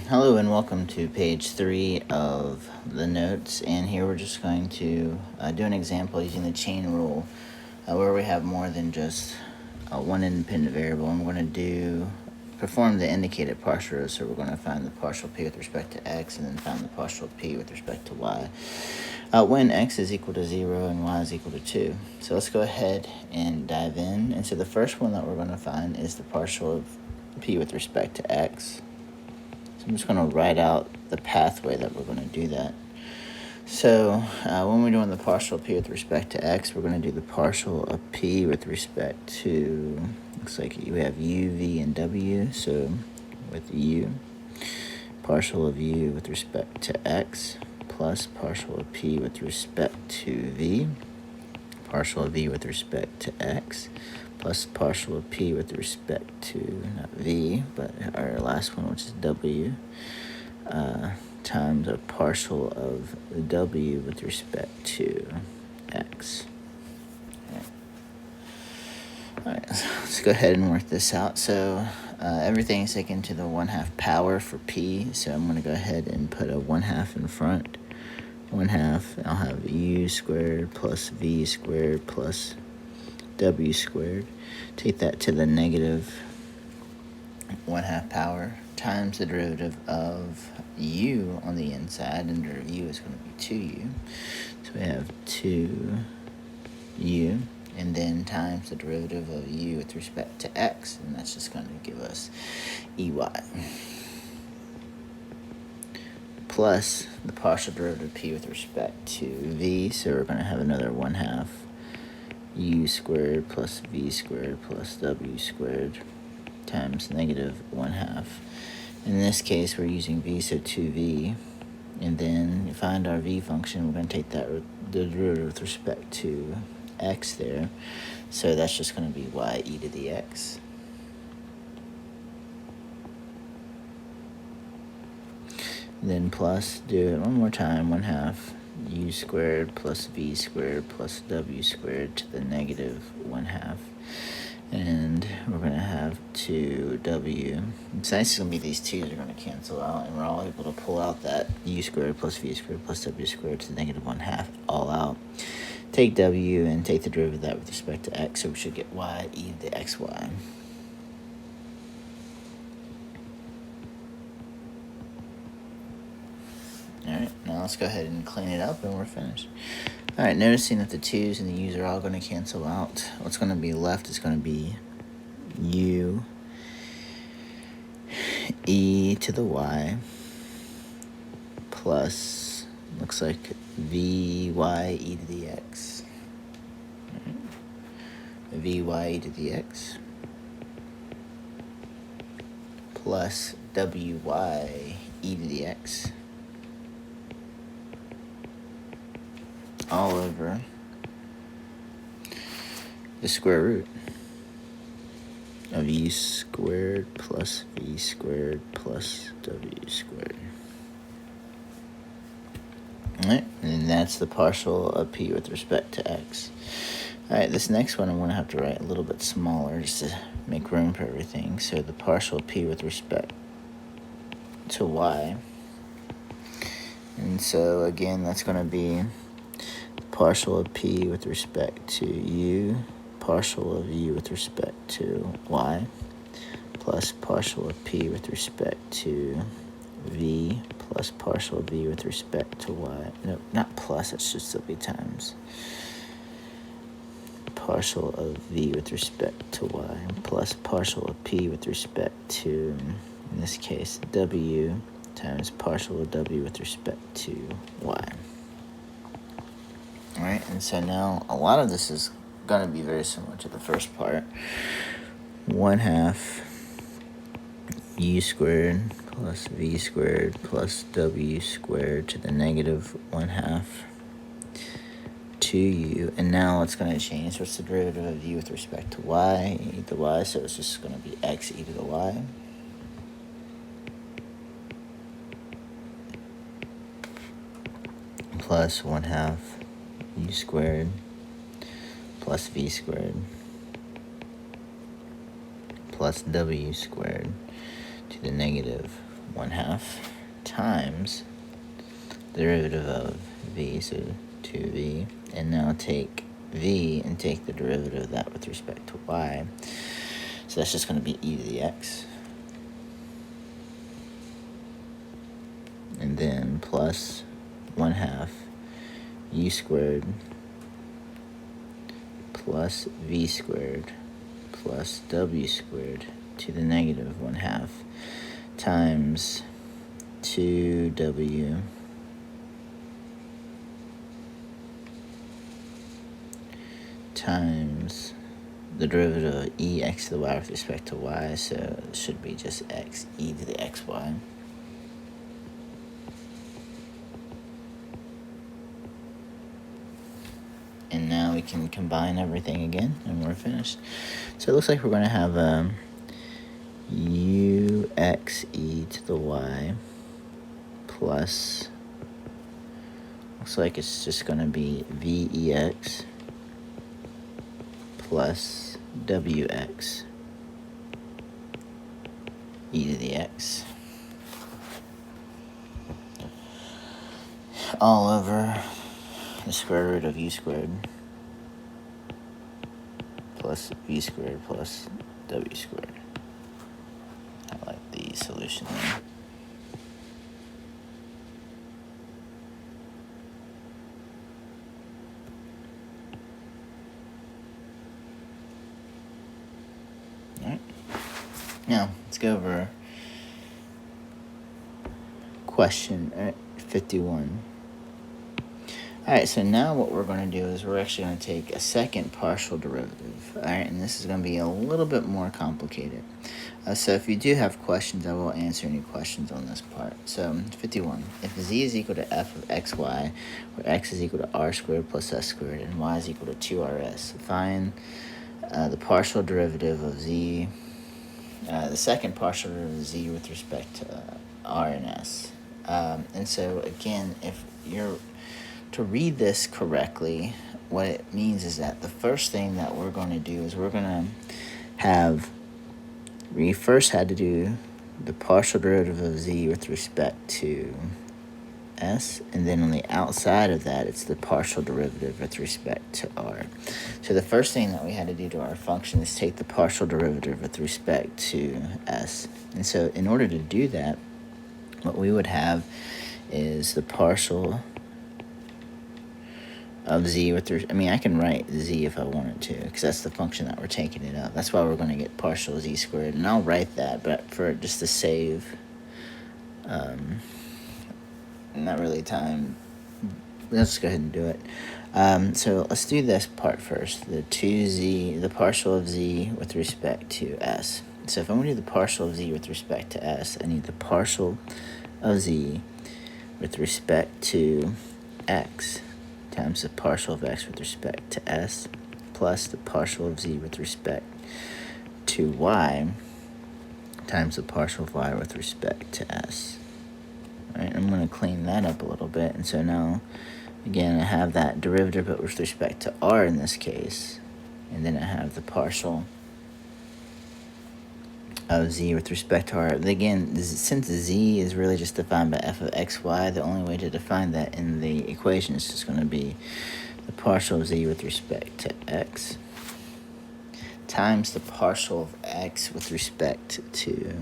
Hello and welcome to page 3 of the notes, and here we're just going to do an example using the chain rule where we have more than just one independent variable, and we're going to perform the indicated partial row. So we're going to find the partial p with respect to x and then find the partial p with respect to y when x is equal to 0 and y is equal to 2. So let's go ahead and dive in. And so the first one that we're going to find is the partial of p with respect to x. I'm just going to write out the pathway that we're going to do that. So when we're doing the partial p with respect to x, we're going to do the partial of p with respect to, looks like we have u, v, and w. So with u, partial of u with respect to x, plus partial of p with respect to v, partial of v with respect to x, plus partial of p with respect to, not v, but our last one, which is w, times a partial of w with respect to x. All right, let's go ahead and work this out. So everything is taken to the 1/2 power for p, so I'm going to go ahead and put a 1/2 in front. 1/2, I'll have u squared plus v squared plus w squared. Take that to the negative 1/2 power times the derivative of u on the inside, and derivative of u is going to be 2u. So we have 2u, and then times the derivative of u with respect to x, and that's just going to give us ey. Plus the partial derivative of p with respect to v, so we're going to have another 1/2 u squared plus v squared plus w squared times negative 1/2. In this case, we're using v, so 2v, and then to find our v function, we're going to take the derivative with respect to x there, so that's just going to be y e to the x. Then plus, do it one more time, 1/2 u squared plus v squared plus w squared to the negative 1/2. And we're going to have 2w. It's nice going to be these 2's are going to cancel out, and we're all able to pull out that u squared plus v squared plus w squared to the negative 1/2 all out. Take w and take the derivative of that with respect to x, so we should get y e to the xy. Alright, now let's go ahead and clean it up and we're finished. Alright, noticing that the 2's and the u's are all going to cancel out, what's going to be left is going to be u e to the y plus, looks like vy e to the x. Vy e to the x plus wy e to the x all over the square root of u squared plus v squared plus w squared. Alright, and that's the partial of p with respect to x. Alright, this next one I'm going to have to write a little bit smaller just to make room for everything. So the partial of p with respect to y. And so again, that's going to be partial of p with respect to u, partial of u with respect to y, plus partial of p with respect to v, plus partial of v with respect to y. No, not plus, that should still be times. Partial of v with respect to y, plus partial of p with respect to, in this case, w, times partial of w with respect to y. Alright, and so now a lot of this is going to be very similar to the first part. 1/2 u squared plus v squared plus w squared to the negative 1/2 2u. And now it's going to change. What's the derivative of u with respect to y? E to the y, so it's just going to be x e to the y. Plus 1/2 u squared plus v squared plus w squared to the negative 1/2 times the derivative of v, so 2v, and now take v and take the derivative of that with respect to y. So that's just going to be e to the x. And then plus 1/2 u squared plus v squared plus w squared to the negative 1/2 times 2w times the derivative of e x to the y with respect to y, so it should be just x e to the xy. And now we can combine everything again, and we're finished. So it looks like we're going to have u x e to the y plus, looks like it's just going to be v e x plus wx e to the x all over the square root of u squared plus v squared plus w squared. I like the solution there. Alright, now let's go over question 51. Alright, so now what we're going to do is we're actually going to take a second partial derivative. Alright, and this is going to be a little bit more complicated. So if you do have questions, I will answer any questions on this part. So 51. If z is equal to f of xy, where x is equal to r squared plus s squared, and y is equal to 2rs, find the partial derivative of z, the second partial derivative of z with respect to r and s. And so again, if you're to read this correctly, what it means is that the first thing that we're going to do is we're going to have, we first had to do the partial derivative of z with respect to s, and then on the outside of that, it's the partial derivative with respect to r. So the first thing that we had to do to our function is take the partial derivative with respect to s. And so in order to do that, what we would have is the partial of z with, I can write z if I wanted to, because that's the function that we're taking it up. That's why we're going to get partial z squared, and I'll write that, but for just to save not really time, let's go ahead and do it. So let's do this part first, the 2z, the partial of z with respect to s. So if I'm going to do the partial of z with respect to s, I need the partial of z with respect to x times the partial of x with respect to s plus the partial of z with respect to y times the partial of y with respect to s. All right, I'm going to clean that up a little bit. And so now, again, I have that derivative but with respect to r in this case. And then I have the partial of z with respect to r. Again, since z is really just defined by f of xy, the only way to define that in the equation is just going to be the partial of z with respect to x times the partial of x with respect to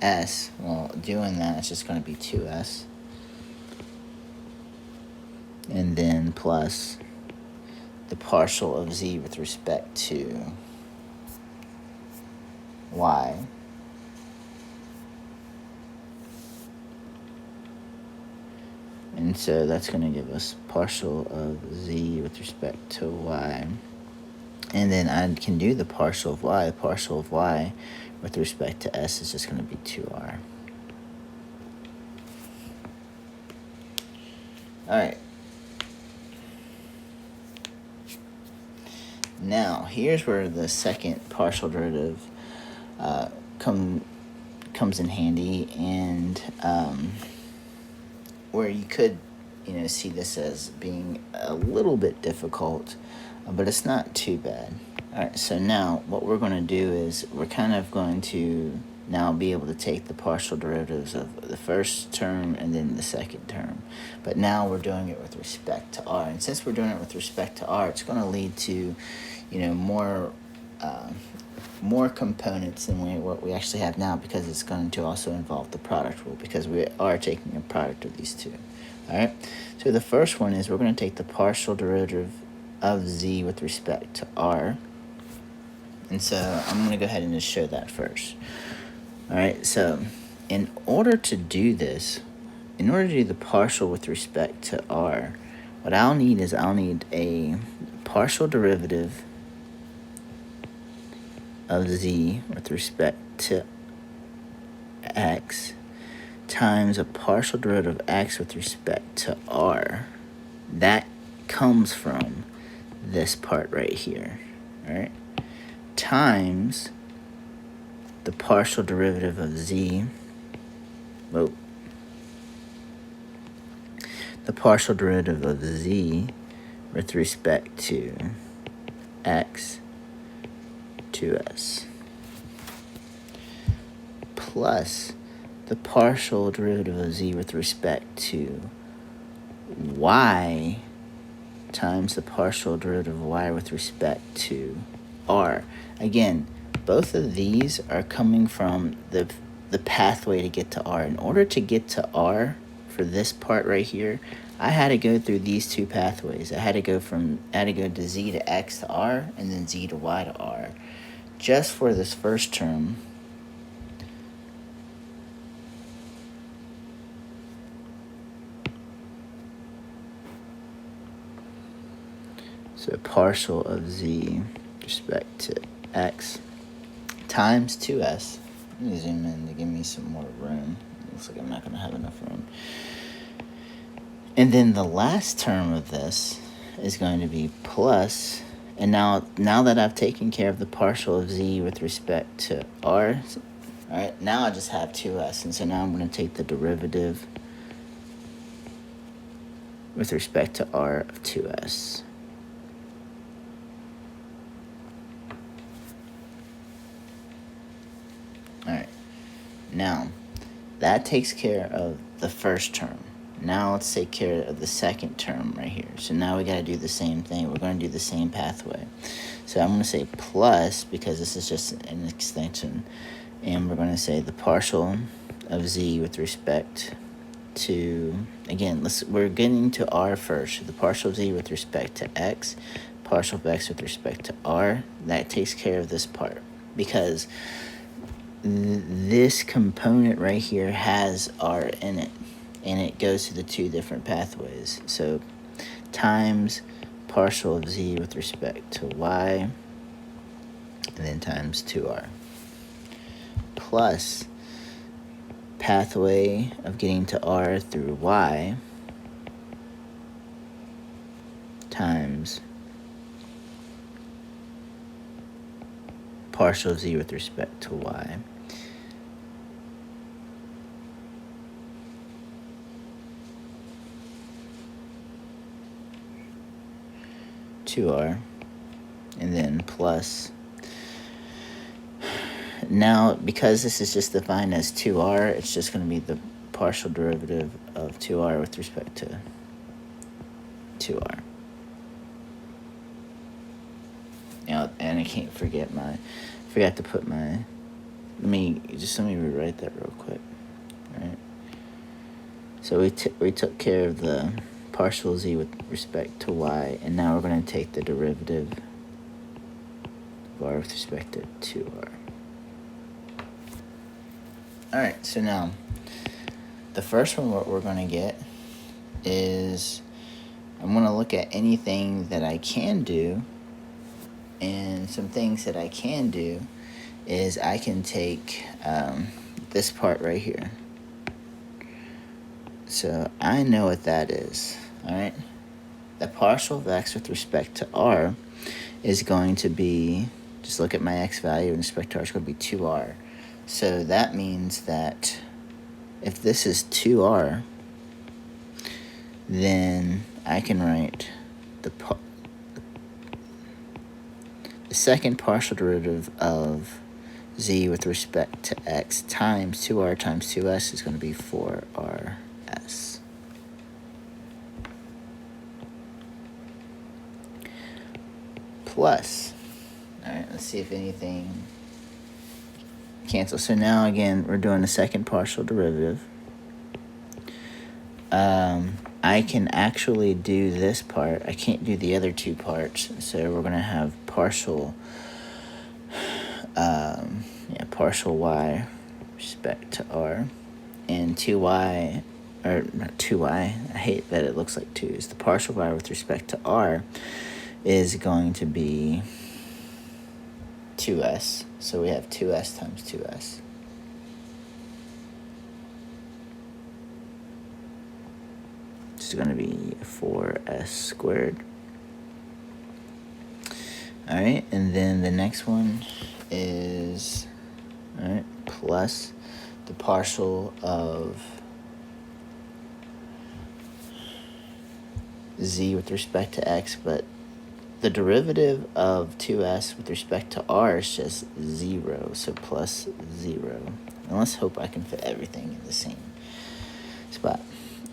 s. Well, doing that, it's just going to be 2s. And then plus the partial of z with respect to y and so that's going to give us partial of z with respect to y, and then I can do the partial of y. The partial of y with respect to s is just going to be 2r. Alright, now here's where the second partial derivative comes in handy, and where you could see this as being a little bit difficult, but it's not too bad. All right, so now what we're going to do is we're kind of going to now be able to take the partial derivatives of the first term and then the second term. But now we're doing it with respect to r. And since we're doing it with respect to r, it's going to lead to, more components than what we actually have now, because it's going to also involve the product rule, because we are taking a product of these two. All right. So the first one is we're going to take the partial derivative of z with respect to r. And so I'm going to go ahead and just show that first. All right. So in order to do this, in order to do the partial with respect to r, what I'll need is a partial derivative of z with respect to x times a partial derivative of x with respect to r. That comes from this part right here, all right, times the partial derivative of z, the partial derivative of z with respect to x 2s, plus the partial derivative of z with respect to y times the partial derivative of y with respect to r. Again, both of these are coming from the pathway to get to r. In order to get to r for this part right here, I had to go through these two pathways. I had to go to z to x to r, and then z to y to r. Just for this first term, so partial of z with respect to x times 2s. Let me zoom in to give me some more room. Looks like I'm not going to have enough room. And then the last term of this is going to be plus, and now that I've taken care of the partial of z with respect to r, all right, now I just have 2s. And so now I'm going to take the derivative with respect to r of 2s. All right, now that takes care of the first term. Now let's take care of the second term right here. So now we got to do the same thing. We're going to do the same pathway. So I'm going to say plus, because this is just an extension, and we're going to say the partial of z with respect to, again, we're getting to r first. So the partial of z with respect to x, partial of x with respect to r. That takes care of this part, because this component right here has r in it, and it goes to the two different pathways. So times partial of z with respect to y, and then times 2r, plus pathway of getting to r through y times partial of z with respect to y. R, and then plus, now because this is just defined as 2r, it's just going to be the partial derivative of 2r with respect to 2r. Now, and I can't forget forgot to put my, let me rewrite that real quick. All right, so we took care of the partial z with respect to y, and now we're going to take the derivative of r with respect to 2r. Alright, so now the first one, what we're going to get is, I'm going to look at anything that I can do, and some things that I can do is I can take this part right here. So I know what that is. All right, the partial of x with respect to r is going to be, just look at my x value in respect to r, it's going to be 2r. So that means that if this is 2r, then I can write the second partial derivative of z with respect to x times 2r times 2s is going to be 4rs. Plus, all right, let's see if anything cancels. So now again, we're doing the second partial derivative. I can actually do this part. I can't do the other two parts. So we're going to have partial partial y respect to r, and 2y, or not 2y, I hate that it looks like 2's. The partial y with respect to r is going to be 2s. So we have 2s times 2s. It's going to be 4s squared. All right, and then the next one is, all right, plus the partial of z with respect to x, but the derivative of 2s with respect to r is just 0, so plus 0. And let's hope I can fit everything in the same spot.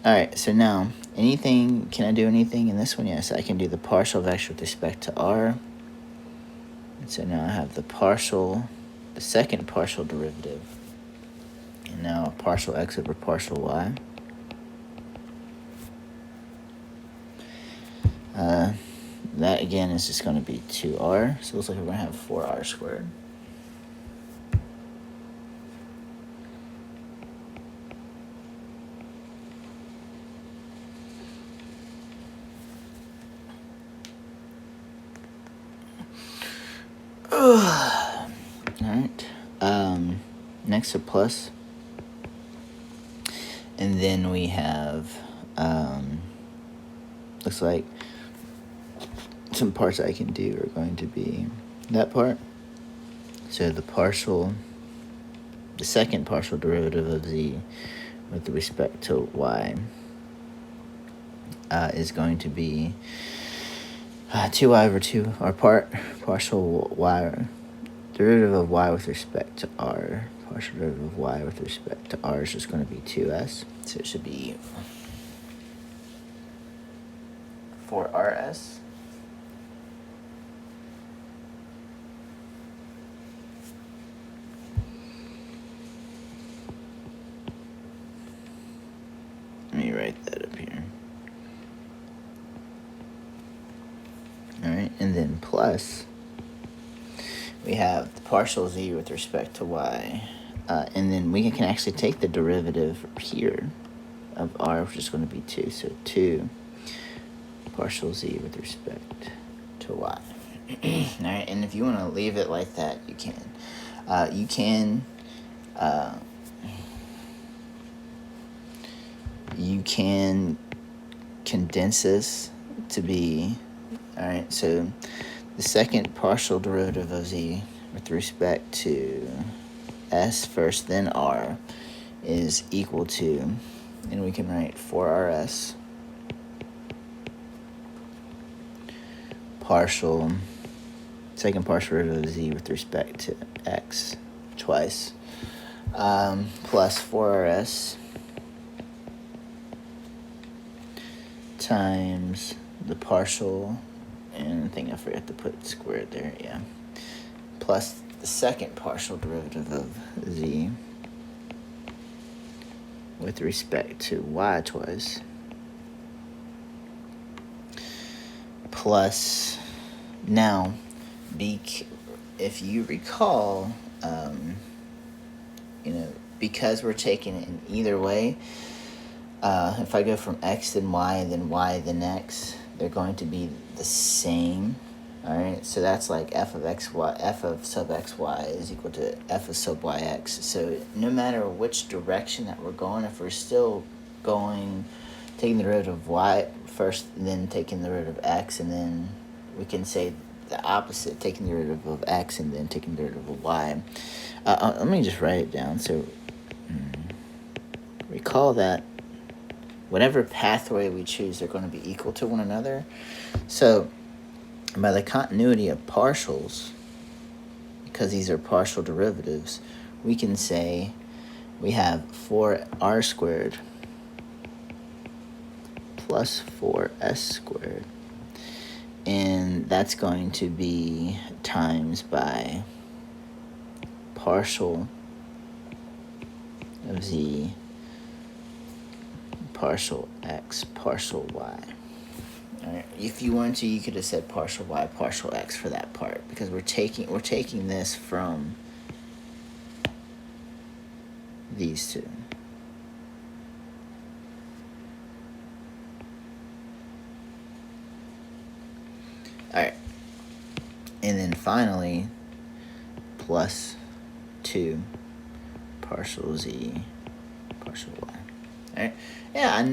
All right, so now, can I do anything in this one? Yes, I can do the partial of x with respect to r. And so now I have the second partial derivative, and now partial x over partial y. That again is just going to be 2r, so it looks like we're going to have 4r squared. Alright, next a plus, and then we have, looks like some parts I can do are going to be that part. So the second partial derivative of z with respect to y is going to be 2y over 2, or partial y, derivative of y with respect to r. Partial derivative of y with respect to r is just going to be 2s. So it should be 4rs. Let me write that up here. All right, and then plus, we have the partial z with respect to y, and then we can actually take the derivative here of r, which is going to be 2. So 2 partial z with respect to y. All right, and if you want to leave it like that, you can. You can condense this to be, all right, so the second partial derivative of z with respect to s first, then r, is equal to, and we can write 4rs second partial derivative of z with respect to x twice, plus 4rs times the partial, and I think I forgot to put squared there, yeah, plus the second partial derivative of z with respect to y twice, plus, now, if you recall, because we're taking it in either way, if I go from x then y then x, they're going to be the same. All right, so that's like f of sub xy is equal to f of sub yx. So no matter which direction that we're going, if we're still taking the derivative of y first, and then taking the derivative of x, and then we can say the opposite, taking the derivative of x and then taking the derivative of y. Let me just write it down. So recall that whatever pathway we choose, they're going to be equal to one another. So by the continuity of partials, because these are partial derivatives, we can say we have 4r squared plus 4s squared, and that's going to be times by partial of z partial x partial y. Alright. If you wanted to, you could have said partial y partial x for that part, because we're taking this from these two. Alright. And then finally, plus 2 partial z partial y. Alright. Yeah, I know.